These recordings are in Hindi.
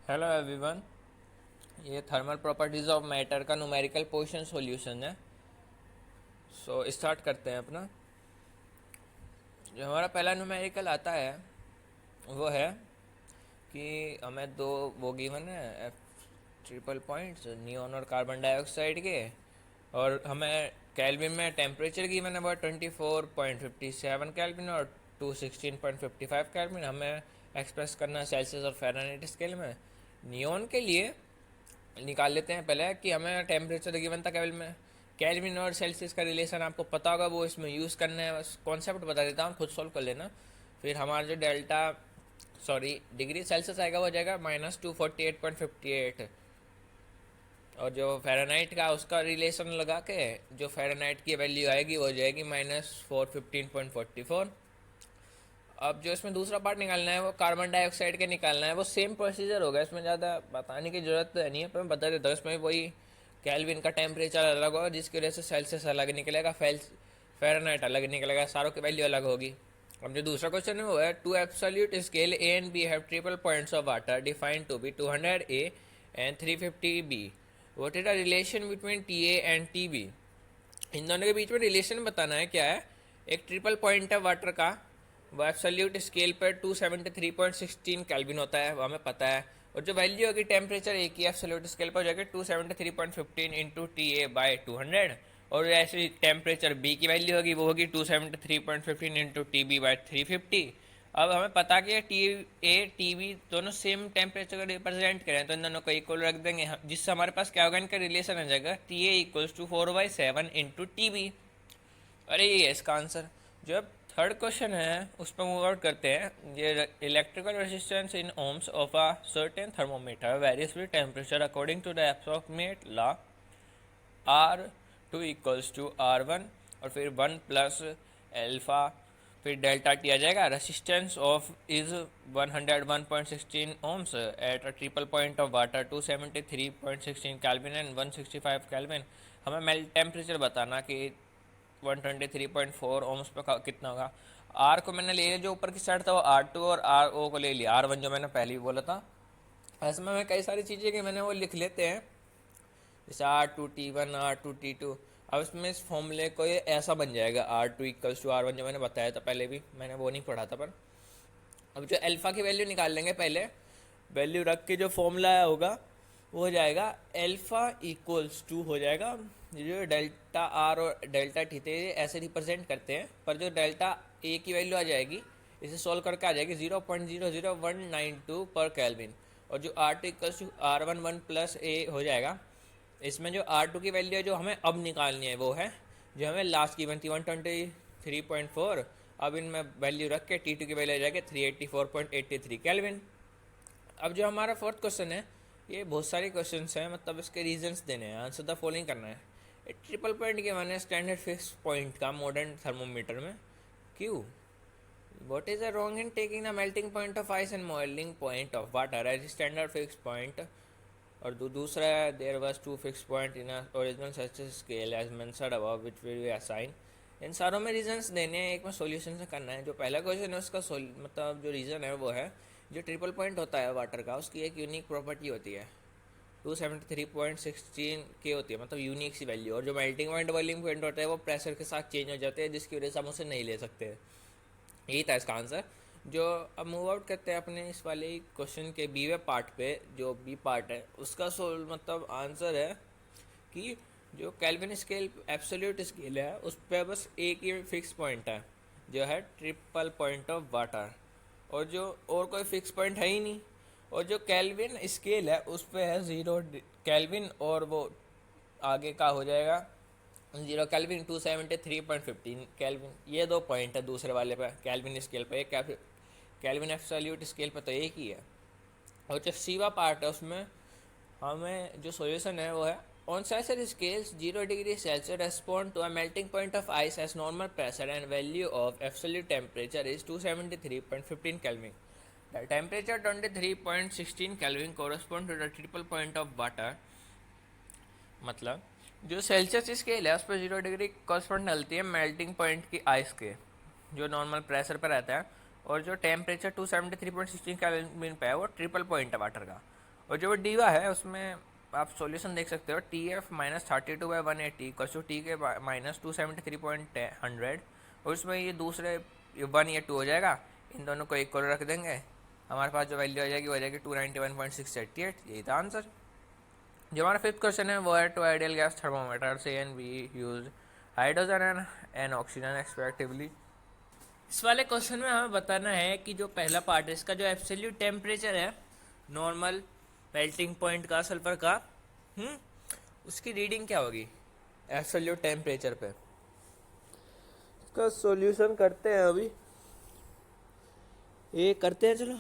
Hello everyone. ये थर्मल प्रॉपर्टीज ऑफ मैटर का न्यूमेरिकल पोजीशन सॉल्यूशन है। स्टार्ट करते हैं अपना। जो हमारा पहला न्यूमेरिकल आता है वो है कि हमें दो वो गिवन है एफ ट्रिपल पॉइंट्स नियॉन और कार्बन डाइऑक्साइड के, और हमें केल्विन में टेम्परेचर गिवन है वो 24.57 केल्विन और 216.55 केल्विन। हमें एक्सप्रेस करना है सेल्सियस और फ़ारेनहाइट स्केल में। नियॉन के लिए निकाल लेते हैं पहले कि हमें टेम्परेचर गिवन था केवल में केल्विन और सेल्सियस का रिलेशन आपको पता होगा, वो इसमें यूज़ करना है। बस कॉन्सेप्ट बता देता हूँ, खुद सॉल्व कर लेना। फिर हमारा जो डेल्टा डिग्री सेल्सियस आएगा वो हो जाएगा -248.58, और जो फ़ारेनहाइट का उसका रिलेशन लगा के जो फ़ारेनहाइट की वैल्यू आएगी वो हो जाएगी -415.44। अब जो इसमें दूसरा पार्ट निकालना है वो कार्बन डाइऑक्साइड के निकालना है। वो सेम प्रोसीजर होगा, इसमें ज़्यादा बताने की ज़रूरत नहीं है, पर मैं बता देता हूँ। इसमें वही केल्विन का टेम्परेचर अलग होगा जिसकी वजह से सेल्सियस अलग निकलेगा, फ़ारेनहाइट अलग निकलेगा, सारों की वैल्यू अलग होगी। अब जो दूसरा क्वेश्चन है वो है two absolute scale A and B have triple points of water defined to be 200 A and 350 B. What is the relation between T A and T B. इन दोनों के बीच में रिलेशन बताना है क्या है। एक ट्रिपल पॉइंट है वाटर का, वो एब्सोल्यूट स्केल पर 273.16 केल्विन होता है, वो हमें पता है। और जो वैल्यू होगी टेम्परेचर ए की एब्सोल्यूट स्केल पर हो जाएगी 273.15 इंटू टी ए बाई 200, और ऐसे टेम्परेचर बी की वैल्यू होगी वो होगी 273.15 इंटू टी बी बाई 350। अब हमें पता कि टी ए टी बी दोनों सेम टेम्परेचर को रिप्रेजेंट करें, तो इन दोनों को इक्वल रख देंगे, जिससे हमारे पास क्या होगा, इनका रिलेशन आ जाएगा T A equals to 4/7 into T B. अरे ये है इसका आंसर। जो अब थर्ड क्वेश्चन है उस पर मूव आउट करते हैं। ये electrical resistance in ohms of a certain thermometer varies with temperature according to the approximate law R2 equals to R1, और फिर 1 प्लस एल्फा, फिर डेल्टा टी आ जाएगा। Resistance of is 101.16 ohms at a triple point of water 273.16 kelvin and 165 kelvin. हमें मेल्ट टेम्परेचर बताना कि 123.4 ओम्स पे कितना होगा। आर को मैंने ले लिया, जो ऊपर की साइड था वो R2, और आर ओ को ले लिया R1, जो मैंने पहले ही बोला था। ऐसे में कई सारी चीज़ें कि मैंने वो लिख लेते हैं, जैसे R2T1 R2T2। अब इसमें इस फॉर्मूले को ये ऐसा बन जाएगा R2 इक्वल्स टू R1, जो मैंने बताया था पहले भी, मैंने वो नहीं पढ़ा था। पर अब जो अल्फ़ा की वैल्यू निकाल लेंगे, पहले वैल्यू रख के जो फॉर्मूला होगा वो हो जाएगा अल्फ़ा इक्वल्स टू हो जाएगा, जो डेल्टा आर और डेल्टा टी थे ऐसे रिप्रेजेंट करते हैं, पर जो डेल्टा ए की वैल्यू आ जाएगी इसे सॉल्व करके आ जाएगी 0.00192 पर केल्विन, और जो R2 equals to R1 1 plus ए हो जाएगा। इसमें जो R2 की वैल्यू है जो हमें अब निकालनी है वो है जो हमें लास्ट की बनती 123.4। अब इनमें वैल्यू रख के T2 की वैल्यू आ जाएगी 384.83 केल्विन। अब जो हमारा फोर्थ क्वेश्चन है, ये बहुत सारे क्वेश्चन हैं, मतलब इसके रीजंस देने हैं, आंसर द फॉलोइंग करना है। एक ट्रिपल पॉइंट के माने स्टैंडर्ड फिक्स पॉइंट का मॉडर्न थर्मोमीटर में क्यों। What is the wrong in taking the melting point of ice and boiling point of water as standard fixed point? और दूसरा है there was two fix point in original success scale as mentioned above which will be assign. इन सारों में रीजंस देने हैं, एक में सॉल्यूशन से करना है। जो पहला क्वेश्चन है उसका मतलब जो रीज़न है वो है जो ट्रिपल पॉइंट होता है वाटर का, उसकी एक यूनिक प्रॉपर्टी होती है 273.16 के होती है, मतलब यूनिक सी वैल्यू। और जो मेल्टिंग पॉइंट बॉइलिंग पॉइंट होता है वो प्रेशर के साथ चेंज हो जाते हैं, जिसकी वजह से हम उसे नहीं ले सकते। यही था इसका आंसर। जो अब मूव आउट करते हैं अपने इस वाले क्वेश्चन के बीवे पार्ट पे। जो बी पार्ट है उसका सोल मतलब आंसर है कि जो केल्विन स्केल एब्सोल्यूट स्केल है उस पर बस एक ही फिक्स पॉइंट है जो है ट्रिपल पॉइंट ऑफ वाटर, और जो और कोई फिक्स पॉइंट है ही नहीं। और जो केल्विन स्केल है उस पर है 0 केल्विन, और वो आगे का हो जाएगा 0 केल्विन 273.15 केल्विन। ये दो पॉइंट है दूसरे वाले पे केल्विन स्केल पे। एक केल्विन एब्सोल्यूट स्केल पे तो एक ही है। और जो सीवा पार्ट है उसमें हमें जो सॉल्यूशन है वो है on Celsius scales 0 degree Celsius respond to a melting point of ice as normal pressure and value of absolute temperature is 273.15 kelvin. The temperature 23.16 kelvin correspond to the triple point of water. मतलब जो सेल्सियस स्केल है उस पर 0 डिग्री कॉरस्पॉन्ड डलती है मेल्टिंग पॉइंट की आइस के, जो नॉर्मल प्रेशर पर रहता है। और जो टेम्परेचर 273.16 केल्विन पे है वो ट्रिपल पॉइंट है वाटर का। और जो डीवा है उसमें आप सॉल्यूशन देख सकते हो, T F -32/180 equal to T K -273.100, और उसमें ये दूसरे 1 या 2 हो जाएगा, इन दोनों को इक्वल रख देंगे, हमारे पास जो वैल्यू आ जाएगी वो आ जाएगी 291.688। यही था आंसर। जो हमारा फिफ्थ क्वेश्चन है वो है, टू आइडियल गैस थर्मोमीटर से an B use hydrogen and oxygen respectively. इस वाले क्वेश्चन में हमें बताना है कि जो पहला पार्ट है इसका जो एब्सोल्यूट टेम्परेचर है नॉर्मल मेल्टिंग पॉइंट का सल्फर का, उसकी रीडिंग क्या होगी एब्सोल्यूट टेम्परेचर पे। इसका सॉल्यूशन करते हैं, अभी ये करते हैं। चलो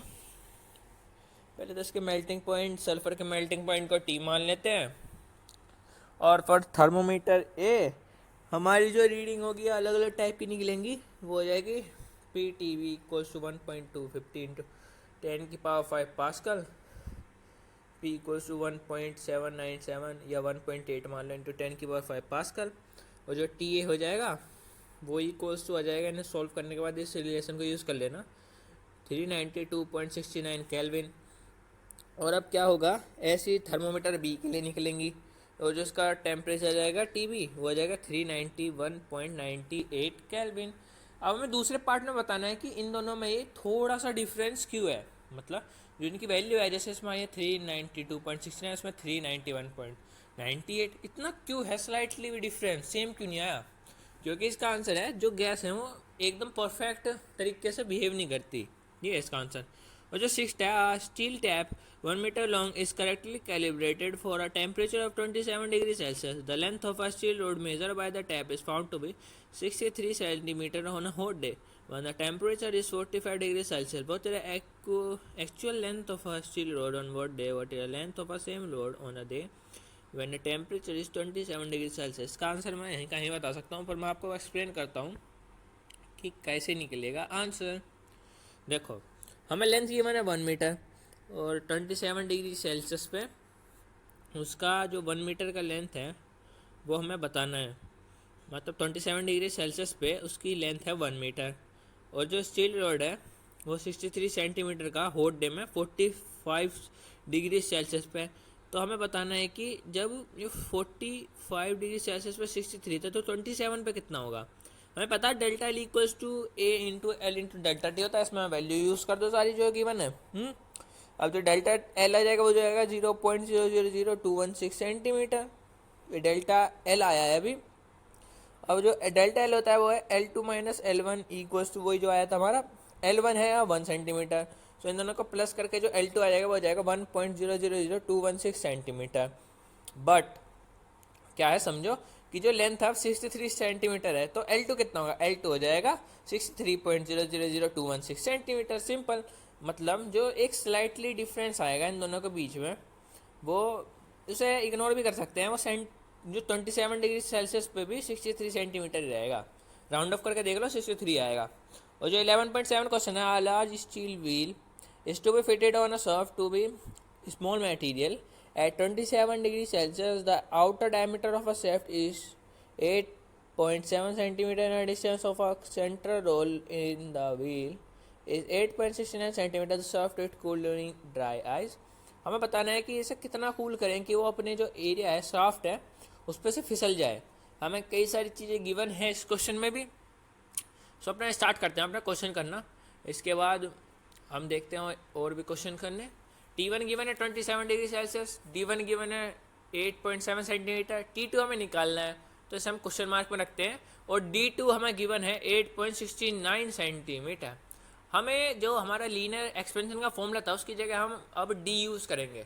पहले तो इसके मेल्टिंग पॉइंट, सल्फर के मेल्टिंग पॉइंट को टी मान लेते हैं, और फॉर थर्मोमीटर ए हमारी जो रीडिंग होगी अलग अलग टाइप की निकलेंगी, वो हो जाएगी P T V equals to 1.250 into 10⁵ pascal, P equals to 1.797 या 1.8 मान लो इंटू 10⁵ पास्कल, और जो टी ए हो जाएगा वो इक्वल्स टू आ जाएगा, इन्हें सॉल्व करने के बाद इस रिलेशन को यूज़ कर लेना, 392.69 केल्विन। और अब क्या होगा, ऐसी थर्मोमीटर बी के लिए निकलेंगी, और जो इसका टेम्परेचर जाएगा टी बी वो जाएगा 391.98 केल्विन। अब हमें दूसरे पार्ट में बताना है कि इन दोनों में ये थोड़ा सा डिफरेंस क्यों है, मतलब जो इनकी वैल्यू है, जैसे इसमें ये 392.69, इसमें 391.98, इतना क्यों है स्लाइटली भी डिफरेंस, सेम क्यों नहीं आया? क्योंकि इसका आंसर है जो गैस है वो एकदम परफेक्ट तरीके से बिहेव नहीं करती, ये है इसका आंसर। और जो steel tap 1 meter long is correctly calibrated for a temperature of 27 degrees Celsius. The length of a steel rod measured by the tap is found to be 63 centimeter on a hot day when the temperature is 45 degrees Celsius. What is the actual length of a steel rod on what day? What is the length of a same rod on a day when the temperature is 27 degrees Celsius? इसका आंसर मैं यहीं कहीं बता सकता हूँ, पर मैं आपको एक्सप्लेन करता हूँ कि कैसे निकलेगा आंसर। देखो, हमें लेंथ गिवन है 1 मीटर, और 27 डिग्री सेल्सियस पे उसका जो 1 मीटर का लेंथ है वो हमें बताना है, मतलब 27 डिग्री सेल्सियस पे उसकी लेंथ है 1 मीटर, और जो स्टील रॉड है वो 63 सेंटीमीटर का हॉट डे में 45 डिग्री सेल्सियस पे। तो हमें बताना है कि जब ये 45 डिग्री सेल्सियस पे 63 था तो 27 पे कितना होगा। हमें पता है delta L equals to A into L into delta T होता है, इसमें वैल्यू यूज़ कर दो सारी जो गिवन है। अब जो डेल्टा एल आ जाएगा वो जो आएगा 0.0000216 सेंटीमीटर, ये डेल्टा एल आया है अभी। अब जो डेल्टा एल होता है वो है L2 minus L1 equals to वही जो आया था हमारा L1 है 1 सेंटीमीटर, सो इन दोनों को प्लस करके जो L2 आ जाएगा वो जाएगा 1.0000216 सेंटीमीटर। बट क्या है समझो कि जो लेंथ है 63 सेंटीमीटर है, तो L2 कितना होगा, L2 हो जाएगा 63.0000216 सेंटीमीटर। सिंपल, मतलब जो एक स्लाइटली डिफरेंस आएगा इन दोनों के बीच में वो उसे इग्नोर भी कर सकते हैं, वो जो 27 डिग्री सेल्सियस पे भी 63 सेंटीमीटर ही रहेगा, राउंड ऑफ करके देख लो 63 आएगा। और जो 11.7 क्वेश्चन है, a large steel wheel is to be fitted on a shaft to be small material at 27 degrees Celsius. The outer diameter of a shaft is 8.7 centimeter and the distance of a central roll in the wheel is 8.69 centimeter. The shaft is cooled during dry ice. हमें बताना है कि इसे कितना कूल करें कि वो अपने जो एरिया है शाफ्ट है उस पर से फिसल जाए। हमें कई सारी चीज़ें गिवन है इस क्वेश्चन में भी। सो अपना स्टार्ट करते हैं अपना क्वेश्चन करना, इसके बाद हम देखते हैं और भी क्वेश्चन करने। T1 गिवन है 27 डिग्री सेल्सियस, D1 गिवन है 8.7 सेंटीमीटर, T2 हमें निकालना है तो इसे हम क्वेश्चन मार्क में रखते हैं, और D2 हमें गिवन है 8.69 सेंटीमीटर। हमें जो हमारा लीनियर एक्सपेंशन का फॉर्मूला था उसकी जगह हम अब D यूज़ करेंगे।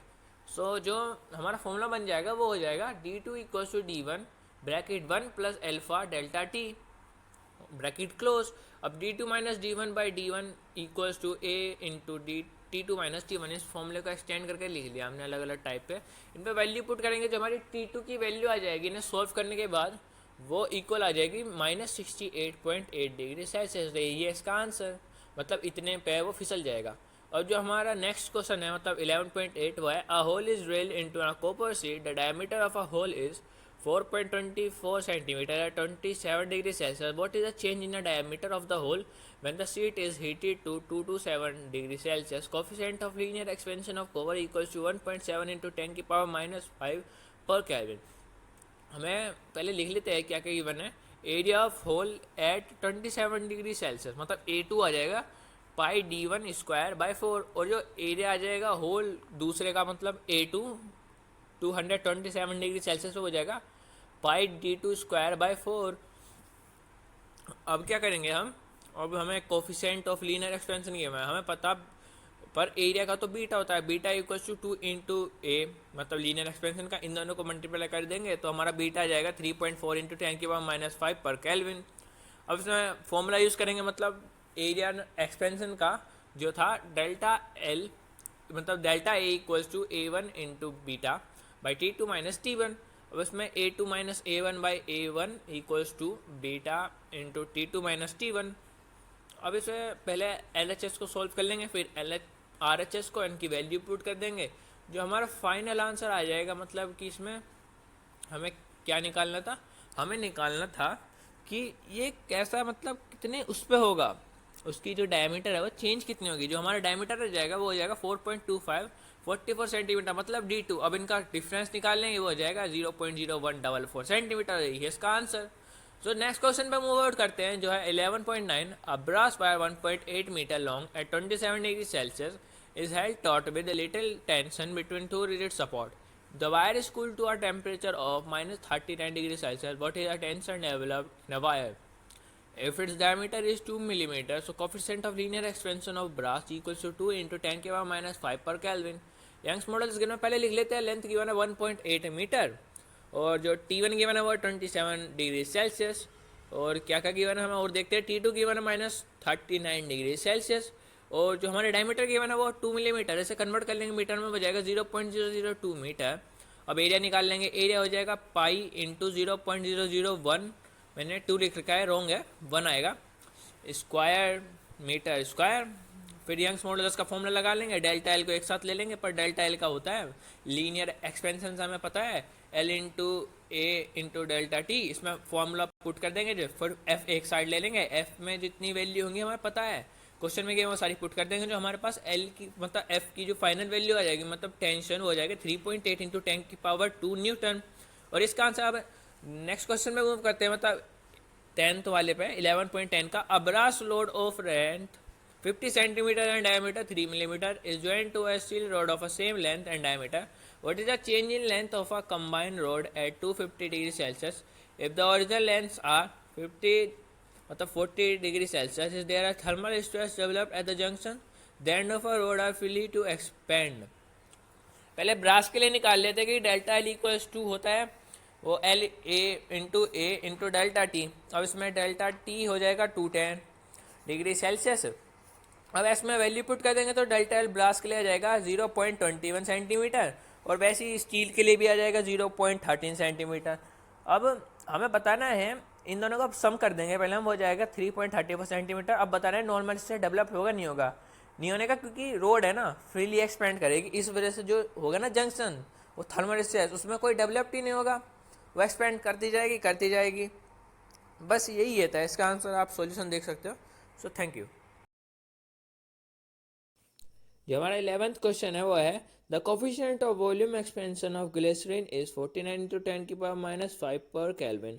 सो जो हमारा फॉर्मूला बन जाएगा वो हो जाएगा D2 equals to D1 bracket 1 plus alpha delta T bracket close. अब D2 minus D1 by D1 equals to A into T2 minus T1, इस फॉर्मूले को एक्सटेंड करके लिख लिया हमने अलग अलग टाइप पे। इन पे वैल्यू पुट करेंगे, जो हमारी T2 की वैल्यू आ जाएगी इन्हें सॉल्व करने के बाद वो इक्वल आ जाएगी -68.8 डिग्री सेल्सियस। ये इसका आंसर, मतलब इतने पे वो फिसल जाएगा। और जो हमारा नेक्स्ट क्वेश्चन है मतलब 11.8 वो है, a hole is drilled into a copper sheet, the diameter of a hole is 4.24 centimeter at 27 degrees Celsius. What is the change in the diameter of the hole when the sheet is heated to 227 degrees Celsius? Coefficient of linear expansion of cover equals to 1.7 into 10 की पावर -5 पर केल्विन. हमें पहले लिख लेते हैं क्या क्या गिवन है. Area of hole at 27 degree Celsius मतलब A2 आ जाएगा पाई D1 स्क्वायर बाई 4, और जो एरिया आ जाएगा होल दूसरे का मतलब A2 227 डिग्री सेल्सियस हो जाएगा पाई D2 स्क्वायर बाई 4. अब क्या करेंगे हम, अब हमें कोफिशिएंट ऑफ लीनियर एक्सपेंशन किया है हमें पता, पर एरिया का तो बीटा होता है, बीटा इक्वल्स टू 2 इंटू ए मतलब लीनियर एक्सपेंशन का, इन दोनों को मल्टीप्लाई कर देंगे तो हमारा बीटा आ जाएगा 3.4 इंटू 10 की पावर -5 पर केल्विन. अब इसमें फॉर्मूला यूज़ करेंगे मतलब एरिया एक्सपेंशन का जो था डेल्टा एल मतलब delta A equals to A1 into beta by T2 minus T1. अब इसमें A2 minus A1 by A1 equals to beta into T2 minus T1. अब इसे पहले LHS को सॉल्व कर लेंगे, फिर RHS को इनकी वैल्यू पुट कर देंगे, जो हमारा फाइनल आंसर आ जाएगा. मतलब कि इसमें हमें क्या निकालना था, हमें निकालना था कि ये कैसा मतलब कितने उस पर होगा, उसकी जो डायमीटर है वो चेंज कितनी होगी. जो हमारा डायमीटर रह जाएगा वो हो जाएगा 4.25 44 सेंटीमीटर मतलब D2. अब इनका डिफरेंस निकाल लेंगे वो हो जाएगा 0.0144 सेंटीमीटर. यही है इसका आंसर. सो नेक्स्ट क्वेश्चन पे मूव आउट करते हैं जो है 11.9. A brass wire 1.8 metre long at 27 degree Celsius is held taut with a little tension between two rigid support. The wire is cooled to a temperature of -39 degrees Celsius. What is the tension developed in a wire? If its diameter is 2 mm, so coefficient of linear expansion of brass equals to 2 into 10 की पावर -5 पर केल्विन. यंग्स मॉडल गिवन पहले लिख लेते हैं. लेंथ गिवन है 1.8 मीटर और जो T1 गिवन है वो 27 डिग्री सेल्सियस, और क्या क्या गिवन है हमें और देखते हैं. T2 गिवन है -39 डिग्री सेल्सियस, और जो हमारे डायमीटर गिवन है वो 2 मिलीमीटर. ऐसे कन्वर्ट कर लेंगे मीटर में हो जाएगा 0.002 मीटर. अब एरिया निकाल लेंगे, एरिया हो जाएगा पाई इंटू 0.001, मैंने 2 लिख रखा है, रॉन्ग है, 1 आएगा, स्क्वायर मीटर स्क्वायर. फिर यंग्स मॉडुलस का फॉर्मूला लगा लेंगे, डेल्टा एल को एक साथ ले लेंगे, पर डेल्टा एल का होता है लीनियर एक्सपेंशन से हमें पता है एल इंटू ए इंटू डेल्टा टी. इसमें फॉर्मूला पुट कर देंगे, जो फिर एफ एक साइड ले लेंगे, एफ में जितनी वैल्यू होंगी हमें पता है क्वेश्चन में, वो सारी पुट कर देंगे. जो हमारे पास एल की मतलब एफ की जो फाइनल वैल्यू आ जाएगी मतलब टेंशन हो जाएगी 3.8 इंटू 10 की पावर 2 न्यूटन. और इसका आंसर अब नेक्स्ट क्वेश्चन में मूव करते हैं मतलब 10th वाले पे 11.10 का. A brass load of length 50 centimetre and diameter 3 millimetre is joint to a steel rod of a same length and diameter. What is the change in length of a combined rod at 250 degree Celsius if the original lengths are 50 मतलब 40 degree Celsius. Is there are thermal stress developed at the junction the end of a road are free to expand. पहले ब्रास के लिए निकाल लेते हैं कि डेल्टा एल इक्वल्स टू होता है वो L A into delta T. अब इसमें डेल्टा टी हो जाएगा 210 डिग्री सेल्सियस. अब इसमें वैल्यू पुट कर देंगे तो डेल्टा एल ब्रास के लिए आ जाएगा 0.21 सेंटीमीटर, और वैसे ही स्टील के लिए भी आ जाएगा 0.13 सेंटीमीटर. अब हमें बताना है इन दोनों का सम कर देंगे, पहले हम हो जाएगा 3.34 सेंटीमीटर. अब बताना है नॉर्मल से डेवलप होगा नहीं होगा, नहीं होने का, क्योंकि रोड है ना फ्रीली एक्सपेंड करेगी, इस वजह से जो होगा ना जंक्शन वो थर्मल स्ट्रेस उसमें कोई डेवलप्ड ही नहीं होगा, वो एक्सपेंड करती जाएगी. बस यही था इसका आंसर, आप सॉल्यूशन देख सकते हो. So thank you. जो हमारा 11th क्वेश्चन है वो है the coefficient of volume expansion of glycerine is 49 into 10 की पावर -5 पर kelvin.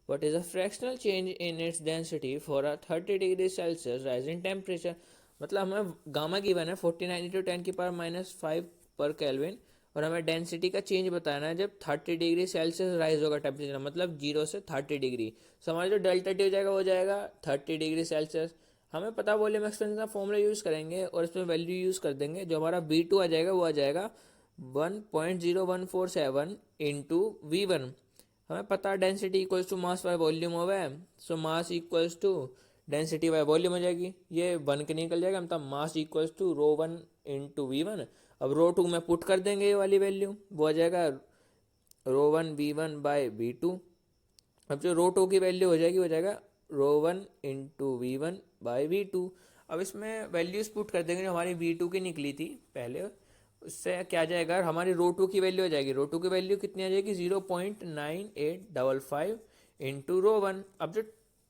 What is the fractional change in its density for a 30 degree Celsius rise in temperature. मतलब हमें गामा गिवन है 49 इंटू 10 की पावर -5 पर केल्विन, और हमें डेंसिटी का चेंज बताना है जब 30 डिग्री सेल्सियस राइज होगा टेम्परेचर, मतलब 0 से 30 डिग्री. सो हमारा जो डेल्टा टी हो जाएगा वो हो जाएगा 30 डिग्री सेल्सियस. हमें पता वॉल्यूम एक्सपेंशन का फॉर्मूला यूज़ करेंगे और इसमें वैल्यू यूज़ कर देंगे. जो हमारा V2 आ जाएगा वो आ जाएगा 1.0147 इंटू V1. हमें पता density equals to mass by volume हो है, so mass equals to density by volume हो जाएगी, ये 1 के निकल जाएगा, मतलब मास इक्वल्स टू ρ1 इंटू V1. अब ρ2 में पुट कर देंगे ये वाली वैल्यू, वो आ जाएगा ρ1 V1 बाय V2. अब जो ρ2 की वैल्यू हो जाएगी वो जाएगा ρ1 इंटू V1 बाय V2. अब इसमें वैल्यूज पुट कर देंगे जो हमारी V2 की निकली थी पहले, उससे क्या आ जाएगा, हमारी रो टू की वैल्यू आ जाएगी, रो टू की वैल्यू कितनी आ जाएगी 0.9855 इंटू रो वन। अब जो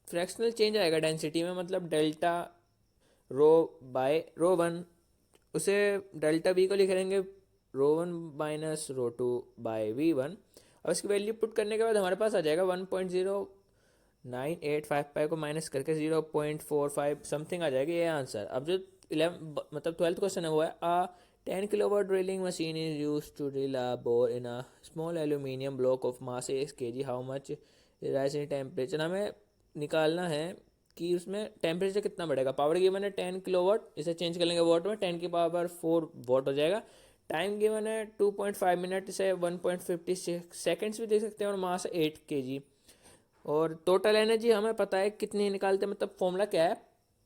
फ्रैक्शनल चेंज आएगा डेंसिटी में, मतलब delta rho by rho one, उसे डेल्टा वी को लिख लेंगे rho one minus rho two by V one. अब इसकी वैल्यू पुट करने के बाद हमारे पास आ जाएगा 1.0985 को माइनस करके 0.45 समथिंग आ जाएगी, ये आंसर। अब जो 11 मतलब 12th क्वेश्चन है वो है, a 10 kilowatt drilling machine is use to drill a bore in a small aluminium block of mass 6 kg, how much rise in temperature. हमें निकालना है कि उसमें टेम्परेचर कितना बढ़ेगा। पावर गिवन है 10 किलोवाट, इसे चेंज कर लेंगे वॉट में, 10 की पावर 4 वॉट हो जाएगा। टाइम गिवन है 2.5 मिनट, इसे 1.56 भी दे सकते हैं, और मास 8 kg। और टोटल एनर्जी हमें पता है कितनी निकालते हैं, मतलब फॉर्मूला क्या है,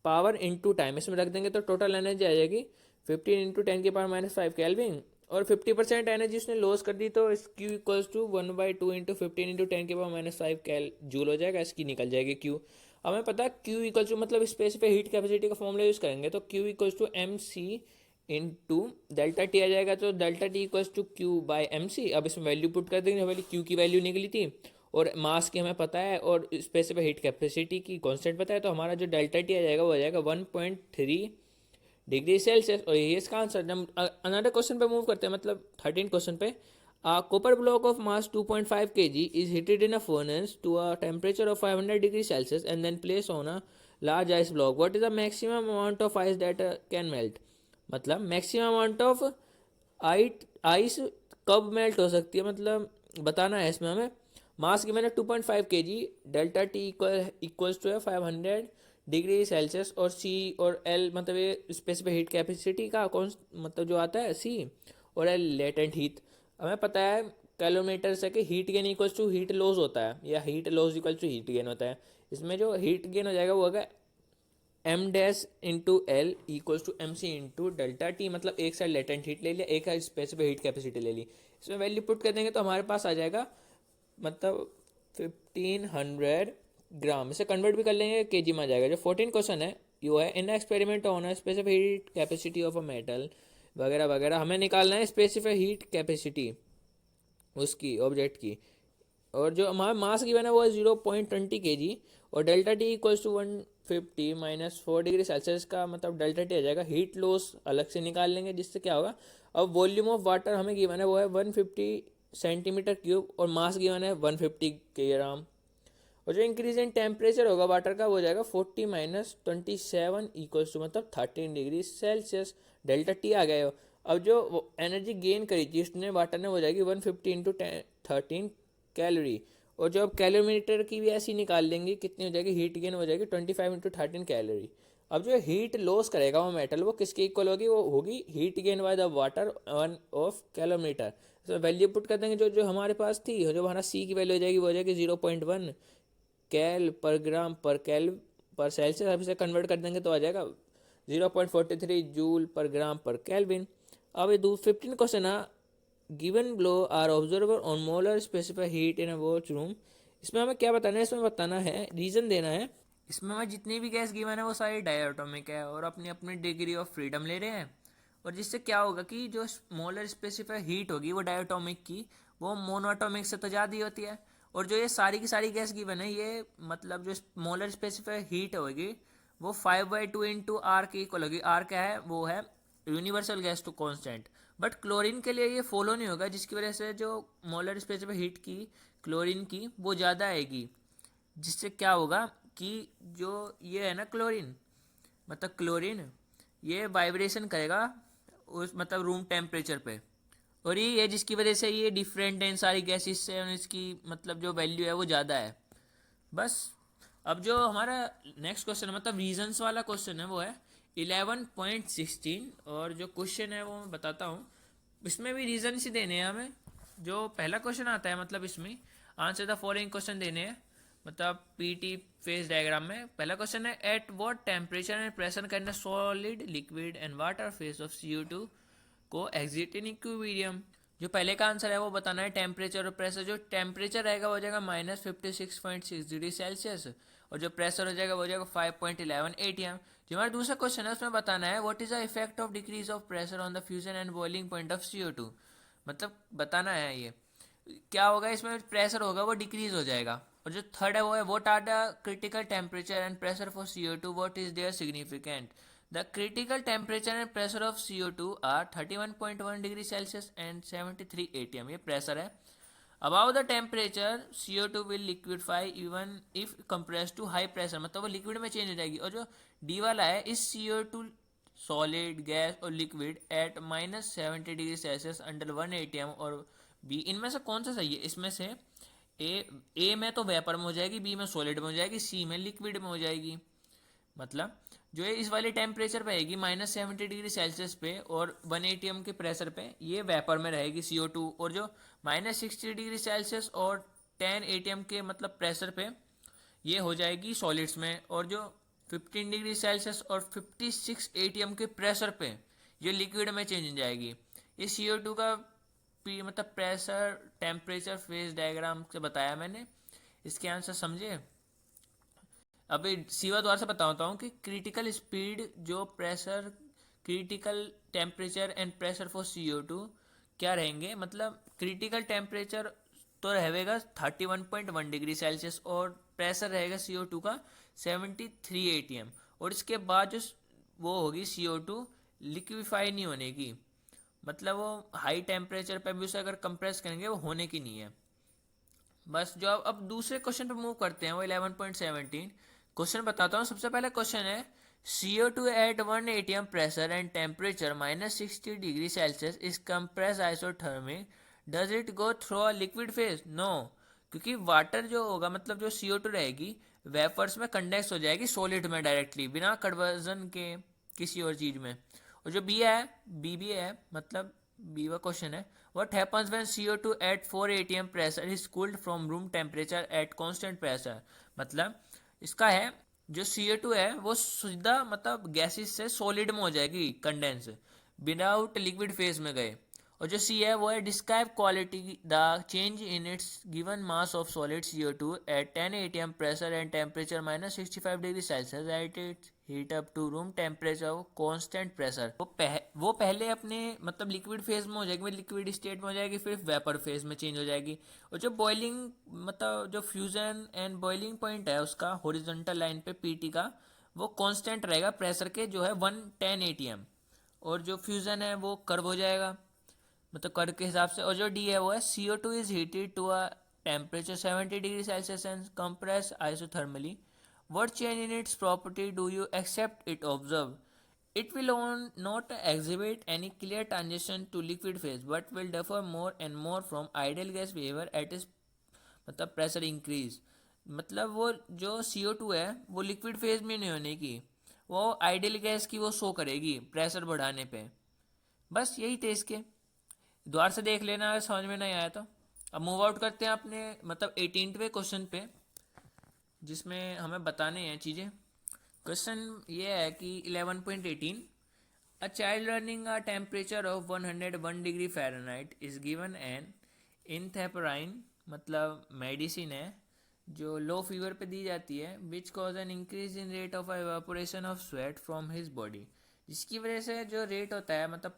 पावर इंटू टाइम, इसमें रख देंगे तो टोटल एनर्जी आ जाएगी 15 इंटू 10 की पावर -5 केल्विन। और 50% एनर्जी उसने लॉस कर दी, तो Q equals to 1/2 into 15 into 10 की पावर -5 कैल जूल हो जाएगा, इसकी निकल जाएगी क्यू। हमें पता है क्यू इक्वल्स टू, मतलब स्पेसिफिक हीट कैपेसिटी का फॉर्मूला यूज़ करेंगे, तो Q equals to M C into delta T आ जाएगा, तो delta T equals to Q by M C. अब इसमें वैल्यू पुट कर देंगे, पहले क्यू की वैल्यू निकली थी और मास की हमें पता है और स्पेसिफिक हीट कैपेसिटी की कांस्टेंट पता है, तो हमारा जो डेल्टा टी आ जाएगा वो आ जाएगा 1.3 डिग्री सेल्सियस, और ये इसका आंसर। हम अनदर क्वेश्चन पे मूव करते हैं, मतलब 13 क्वेश्चन पे। Copper block of mass 2.5 kg is heated in a furnace to a temperature of 500 degree Celsius and then place on a large ice block, what is the maximum amount of ice that can melt. मतलब मैक्सिमम अमाउंट ऑफ आइस कब मेल्ट हो सकती है, मतलब बताना है इसमें हमें। मास की मैंने 2.5 kg, delta T equals to है 500 डिग्री सेल्सियस, और सी और एल मतलब ये स्पेसिफिक हीट कैपेसिटी का कौन मतलब जो आता है सी, और एल लेटेंट हीट। हमें पता है कैलोमीटर से कि heat gain equals to heat loss होता है, या heat loss equals to heat gain होता है। इसमें जो हीट गेन हो जाएगा वो होगा M dash into L equals to M C into delta T, मतलब एक साइड लेटेंट हीट ले लिया, एक साइड स्पेसिफिक हीट कैपेसिटी ले ली। इसमें वैल्यू पुट कर देंगे तो हमारे पास आ जाएगा मतलब 1500 ग्राम। इसे कन्वर्ट भी कर लेंगे केजी में आ जाएगा। जो 14 क्वेश्चन है यो है, in experiment on specific heat capacity of a metal वगैरह वगैरह, हमें निकालना है स्पेसिफिक हीट कैपेसिटी उसकी ऑब्जेक्ट की। और जो हमारा मास गिवन है वो है 0.20 kg, और delta T equals to 150 -4 degree Celsius का मतलब डेल्टा टी आ जाएगा। हीट लॉस अलग से निकाल लेंगे, जिससे क्या होगा, अब वॉल्यूम ऑफ वाटर हमें गिवन है वो है 150 सेंटीमीटर क्यूब, और मास गिवन है 150 ग्राम। और जो इंक्रीज इन टेम्परेचर होगा वाटर का वो हो जाएगा 40 -27 इक्वल्स टू मतलब 13 डिग्री सेल्सियस, डेल्टा टी आ गया। अब जो एनर्जी गेन करी थी उसने वाटर ने, हो जाएगी 150 इंटू 13 कैलोरी। और जो अब कैलोमीटर की भी ऐसी निकाल लेंगे, कितनी हो जाएगी, हीट गेन हो जाएगी 25 इंटू 13 कैलोरी। अब जो हीट लॉस करेगा वो मेटल, वो किसके इक्वल होगी, वो होगी heat gain by the water 1 of kilometre. तो वैल्यू पुट कर देंगे, जो जो हमारे पास थी, जो हमारा सी की वैल्यू हो जाएगी वो हो जाएगी 0.1 कैल पर ग्राम पर कैल पर सेल्सियस। अब इसे कन्वर्ट कर देंगे तो आ जाएगा 0.43 जूल पर ग्राम पर कैलविन। अब ये 15 क्वेश्चन है, given below are observer on molar specific heat in a watch room. इसमें हमें क्या बताना है, इसमें बताना है रीजन देना है। इसमें हमें जितनी भी गैस गिवन है वो सारी डायटोमिक है और अपनी अपनी डिग्री ऑफ फ्रीडम ले रहे हैं। और जिससे क्या होगा कि जो मोलर स्पेसिफिक हीट होगी वो डायटोमिक की, वो मोनोटोमिक से तो ज़्यादा ही होती है। और जो ये सारी की सारी गैस गिवन है, ये मतलब जो मोलर स्पेसिफिक हीट होगी वो 5/2 इंटू आर के इक्वल होगी। आर क्या है, वो है universal gas to constant. But chlorine के लिए ये फॉलो नहीं होगा, जिसकी वजह से जो मोलर स्पेसिफिक हीट की क्लोरीन की वो ज़्यादा आएगी। जिससे क्या होगा कि जो ये है ना क्लोरीन, मतलब क्लोरीन ये वाइब्रेशन करेगा उस मतलब रूम टेम्परेचर पे, और ये है जिसकी वजह से ये डिफरेंट है इन सारी गैसेस से, और इसकी मतलब जो वैल्यू है वो ज़्यादा है। बस। अब जो हमारा नेक्स्ट क्वेश्चन है, मतलब रीजंस वाला क्वेश्चन है, वो है 11.16, और जो क्वेश्चन है वो मैं बताता हूँ। इसमें भी रीजन ही देने हैं हमें। जो पहला क्वेश्चन आता है, मतलब इसमें आंसर द फॉलोइंग क्वेश्चन देने हैं, मतलब पीटी फेज डायग्राम में। पहला क्वेश्चन है, at what temperature and pressure can the solid liquid and water phase of CO2 को एग्जिट इन इक्विलिब्रियम। जो पहले का आंसर है वो बताना है टेम्परेचर और प्रेशर। जो टेम्परेचर रहेगा वो हो जाएगा -56.6 डिग्री सेल्सियस, और जो प्रेशर हो जाएगा वो हो जाएगा 5.11 ATM। जो हमारा दूसरा क्वेश्चन है उसमें बताना है what is the effect of decrease of pressure on the fusion and boiling point of CO2। मतलब बताना है ये क्या होगा, इसमें प्रेशर होगा वो डिक्रीज हो जाएगा। और जो थर्ड है वो है what are the critical temperature and pressure for CO2, what is their significant. The critical temperature and pressure of CO2 are 31.1 degree Celsius and 73 ATM, ये प्रेशर है। Above the temperature CO2 will liquefy even if compressed to high pressure, मतलब वो लिक्विड में चेंज हो जाएगी। और जो डी वाला है इस CO2 सॉलिड गैस और liquid at -70 degree Celsius under 1 ATM और बी, इनमें से कौन सा सही है? इसमें से ए में तो वेपर में हो जाएगी, बी में सॉलिड में हो जाएगी, सी में लिक्विड में हो जाएगी। मतलब जो है इस वाले टेम्परेचर पे आएगी -70 डिग्री सेल्सियस पे और 1 ATM के प्रेशर पे, ये वेपर में रहेगी CO2। और जो -60 डिग्री सेल्सियस और 10 ATM के मतलब प्रेशर पे ये हो जाएगी सॉलिड्स में। और जो 15 डिग्री सेल्सियस और 56 ATM के प्रेशर पे ये लिक्विड में चेंज हो जाएगी। ये CO2 का मतलब प्रेशर टेम्परेचर फेज डायग्राम से बताया मैंने। इसके आंसर समझे। अब सीवा द्वारा से बताता हूँ कि क्रिटिकल स्पीड जो pressure critical temperature and pressure for CO2 क्या रहेंगे। मतलब क्रिटिकल टेम्परेचर तो रहेगा 31.1 डिग्री सेल्सियस और प्रेशर रहेगा CO2 का 73 ATM। और इसके बाद जो वो होगी CO2 लिक्विफाई नहीं होने की, मतलब वो हाई टेम्परेचर पर भी उसे अगर कंप्रेस करेंगे वो होने की नहीं है। बस जो अब दूसरे क्वेश्चन पे मूव करते हैं वो 11.17 क्वेश्चन बताता हूँ। सबसे पहला क्वेश्चन है CO2 at 1 ATM pressure and temperature -60 degree Celsius is compress isothermic, does it go through a liquid phase? No, क्योंकि वाटर जो होगा मतलब जो CO2 रहेगी वेपर्स में कंडेंस हो जाएगी सॉलिड में डायरेक्टली बिना कन्वर्जन के किसी और चीज में। और जो बी भी है मतलब बी का क्वेश्चन है what happens when CO2 at 4 ATM pressure is cooled from room temperature at constant pressure. मतलब इसका है जो CO2 है वो सीधा मतलब गैसेस से सॉलिड में हो जाएगी कंडेंस विदाउट लिक्विड फेज में गए। और जो सी है वो है describe quality the change in its given mass of solid CO2 at 10 ATM pressure and temperature -65 degree Celsius at its heat up to room temperature constant pressure. वो पहले अपने मतलब लिक्विड फेज में हो जाएगी, लिक्विड स्टेट में हो जाएगी, फिर वेपर फेज में चेंज हो जाएगी। और जो बॉइलिंग मतलब जो फ्यूजन एंड बॉइलिंग पॉइंट है उसका हॉरिजॉन्टल लाइन पे PT का वो कांस्टेंट रहेगा प्रेशर के जो है 110 ATM। और जो फ्यूजन है वो कर्व हो जाएगा मतलब कर्व के हिसाब से। और जो डी है वो है CO2 is heated to a temperature 70 degree Celsius and compress isothermally, what change in its property do you accept it observe? It will not exhibit any clear transition to liquid phase but will differ more and more from ideal gas behavior at its मतलब प्रेशर इंक्रीज। मतलब वो जो CO2 है वो लिक्विड फेज में नहीं होने की, वो आइडियल गैस की वो शो करेगी प्रेशर बढ़ाने पे। बस यही थे इसके, द्वार से देख लेना अगर समझ में नहीं आया तो। अब मूव आउट करते हैं अपने मतलब 18वें क्वेश्चन पे जिसमें हमें बताने हैं चीज़ें। क्वेश्चन ये है कि 11.18 a child running a temperature of 101 degree Fahrenheit is given an antipyrin, मतलब मेडिसिन है जो लो फीवर पे दी जाती है, which cause an increase in rate of evaporation of sweat from his body, जिसकी वजह से जो रेट होता है मतलब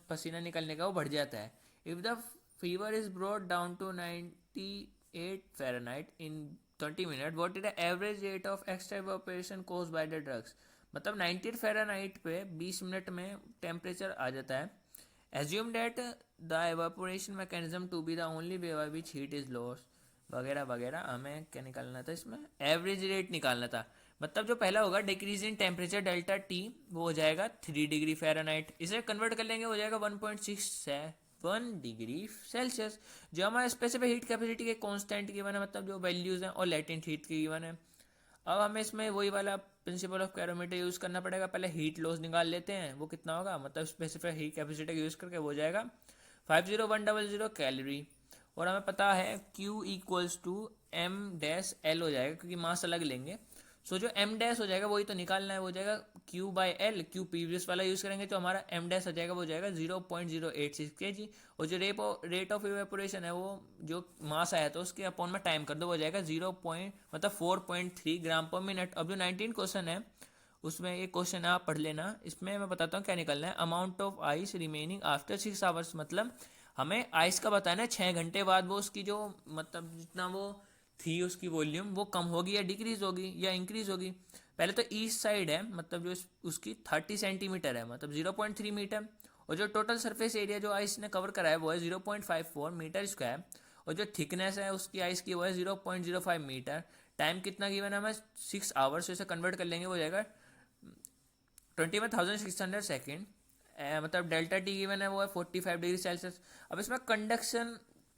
पसीना निकलने का वो बढ़ जाता है। If the fever is brought down to 98 Fahrenheit in 20 minute, what is the average rate of extra evaporation caused by the drugs. मतलब 98 फ़ारेनहाइट पे 20 मिनट में टेम्परेचर आ जाता है। Assume that the evaporation mechanism to be the only way by which heat is lost वगैरह वगैरह। हमें क्या निकालना था इसमें, एवरेज रेट निकालना था। मतलब जो पहला होगा decrease in temperature delta T वो हो जाएगा 3 डिग्री फ़ारेनहाइट, इसे कन्वर्ट कर लेंगे हो जाएगा 1.67 डिग्री सेल्सियस। जो हमारा स्पेसिफिक हीट कैपेसिटी के कांस्टेंट गिवन है मतलब जो वैल्यूज़ हैं और लेटेंट हीट के गिवन है। अब हमें इसमें वही वाला प्रिंसिपल ऑफ कैलोरीमीटर यूज़ करना पड़ेगा। पहले हीट लॉस निकाल लेते हैं वो कितना होगा, मतलब स्पेसिफिक हीट कैपेसिटी का यूज़ करके हो जाएगा 50100 कैलोरी। और हमें पता है Q इक्वल्स टू M-L हो जाएगा क्योंकि मास अलग लेंगे। सो जो M- हो जाएगा वही तो निकालना है, वो हो जाएगा Q/L। Q प्रीवियस वाला यूज़ करेंगे तो हमारा M- हो जाएगा वो हो जाएगा 0.086 kg। और जो रेट ऑफ इवेपोरेशन है वो जो मास आया तो उसके अपॉन में टाइम कर दो वो हो जाएगा 0 पॉइंट मतलब 4.3 ग्राम पर मिनट। अब जो 19 क्वेश्चन है उसमें एक क्वेश्चन आप पढ़ लेना, इसमें मैं बताता हूँ क्या निकलना है। Amount of ice remaining after 6 hours, मतलब हमें आइस का बताना है 6 घंटे बाद वो उसकी जो मतलब जितना वो थी उसकी वॉल्यूम वो कम होगी या डिक्रीज होगी या इंक्रीज होगी। पहले तो ईस्ट साइड है, मतलब जो उसकी 30 सेंटीमीटर है, मतलब 0.3 मीटर। और जो टोटल सरफेस एरिया जो आइस ने कवर करा है वो है 0.54 मीटर स्क्वायर। और जो थिकनेस है उसकी आइस की वो है 0.05 मीटर। टाइम कितना गिवन है हमें 6 आवर्स, इसे कन्वर्ट कर लेंगे वो जाएगा 21,600 सेकेंड। मतलब डेल्टा टी गिवन है वो है 45 डिग्री सेल्सियस। अब इसमें कंडक्शन,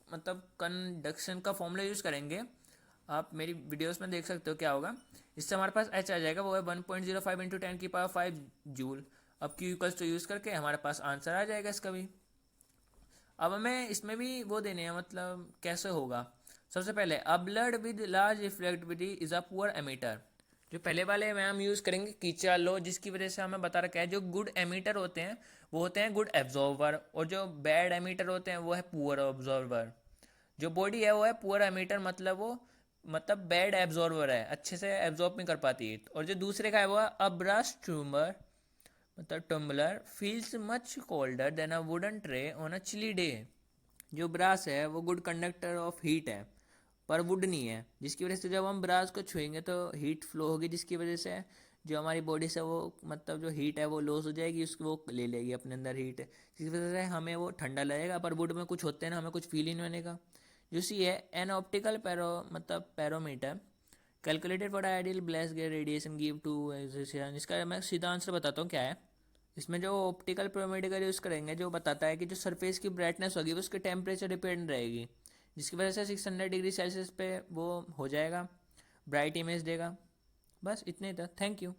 मतलब कंडक्शन का फॉर्मूला यूज़ करेंगे, आप मेरी वीडियोस में देख सकते हो क्या होगा। इससे हमारे पास एच आ जाएगा, वो है 1.05 इंटू 10⁵ जूल। अब क्यू इक्वल्स टू यूज़ करके हमारे पास आंसर आ जाएगा इसका भी। अब हमें इसमें भी वो देने हैं, मतलब कैसे होगा। सबसे पहले a blood with large reflectivity is a poor emitter. जो पहले वाले में हम यूज़ करेंगे कीचा लो, जिसकी वजह से हमें बता रखा है जो गुड एमीटर होते हैं वो होते हैं गुड एब्जॉर्वर, और जो बैड एमीटर होते हैं वो है पुअर ऑब्जॉर्वर। जो बॉडी है वो है पुअर एमीटर, मतलब वो मतलब बैड एब्जॉर्वर है, अच्छे से एब्जॉर्ब नहीं कर पाती। और जो दूसरे का है वो है अ ब्रश ट्यूमर, मतलब tumbler feels much colder than a wooden tray on a chilly day. जो ब्रास है वो गुड कंडक्टर ऑफ हीट है पर वुड नहीं है, जिसकी वजह से जब हम ब्रास को छुएंगे तो हीट फ्लो होगी, जिसकी वजह से जो हमारी बॉडी से वो मतलब जो हीट है वो लॉस हो जाएगी, उसको वो ले लेगी अपने अंदर हीट, जिसकी वजह से हमें वो ठंडा लगेगा। पर वुड में कुछ होते हैं ना, हमें कुछ फील ही नहीं होने का। जो सी है एन ऑप्टिकल पैरो मतलब pyrometer calculated for ideal black get radiation give to. इसका मैं सीधा आंसर बताता हूँ क्या है। इसमें जो ऑप्टिकल पैरामीटर का यूज़ करेंगे जो बताता है कि जो सरफेस की ब्राइटनेस होगी वो उसके टेम्परेचर डिपेंड रहेगी, जिसकी वजह से 600 डिग्री सेल्सियस पे वो हो जाएगा, ब्राइट इमेज देगा। बस इतने ही था, थैंक यू।